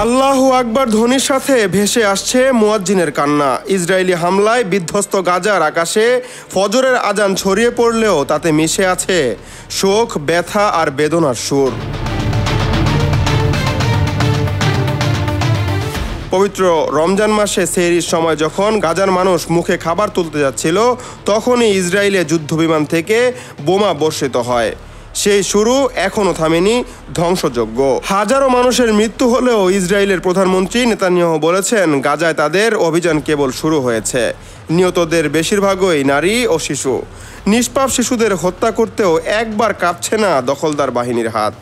আল্লাহু আকবার ধ্বনির সাথে ভেসে আসছে মুয়াজ্জিনের কান্না। ইসরায়েলি হামলায় বিধ্বস্ত গাজার আকাশে ফজরের আজান ছড়িয়ে পড়লেও তাতে মিশে আছে শোক, ব্যথা আর বেদনার সুর। পবিত্র রমজান মাসে সেহরির সময় যখন গাজার মানুষ মুখে খাবার তুলতে যাচ্ছিল, তখনই ইসরায়েলে যুদ্ধবিমান থেকে বোমা বর্ষিত হয়। সেই শুরু এখনও থামেনি ধ্বংসযজ্ঞ। হাজারো মানুষের মৃত্যু হলেও ইসরায়েলের প্রধানমন্ত্রী নেতানিয়াহু বলেছেন, গাজায় তাদের অভিযান কেবল শুরু হয়েছে। নিহতদের বেশিরভাগই নারী ও শিশু। নিষ্পাপ শিশুদের হত্যা করতেও একবার কাঁপছে না দখলদার বাহিনীর হাত।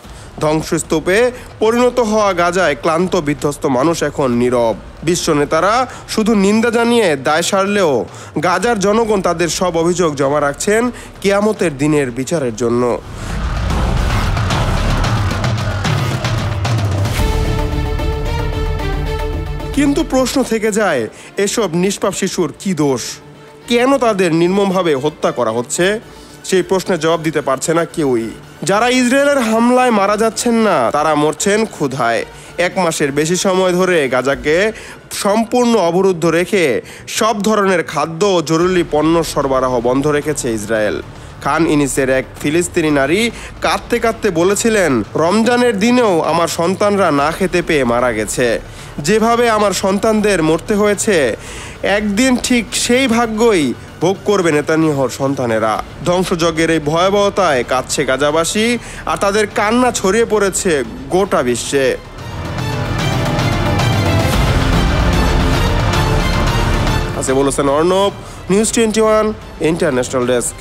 ধ্বংসস্তূপে পরিণত হওয়া গাজায় ক্লান্ত বিধ্বস্ত মানুষ এখন নীরব। বিশ্ব নেতারা শুধু নিন্দা জানিয়ে দায় সারলেও গাজার জনগণ তাদের সব অভিযোগ জমা রাখছেন কিয়ামতের দিনের বিচারের জন্য। কিন্তু প্রশ্ন থেকে যায়, এসব নিষ্পাপ শিশুর কি দোষ? কেন তাদের নির্মমভাবে হত্যা করা হচ্ছে? সেই প্রশ্নের জবাব দিতে পারছে না কেউই। যারা ইসরায়েলের হামলায় মারা যাচ্ছেন না, তারা মরছেন ক্ষুধায়। 1 মাসের বেশি সময় ধরে গাজাকে সম্পূর্ণ অবরুদ্ধ রেখে সব ধরনের খাদ্য ও জরুরি পণ্য সরবরাহ বন্ধ রেখেছে ইসরায়েল। খান ইউনিসের এক ফিলিস্তিনি নারী কাঁদতে কাঁদতে বলেছিলেন, রমজানের দিনেও আমার সন্তানরা না খেতে পেয়ে মারা গেছে। যেভাবে আমার সন্তানদের মরতে হয়েছে, একদিন ঠিক সেই ভাগ্যই ভোগ করবে নেতানিয়াহুর সন্তানেরা। ধ্বংসযজ্ঞের এই ভয়াবহতায় কাঁদছে গাজাবাসী, আর তাদের কান্না ছড়িয়ে পড়েছে গোটা বিশ্বে। বলেছেন অর্ণব, নিউজ 21 ইন্টারন্যাশনাল ডেস্ক।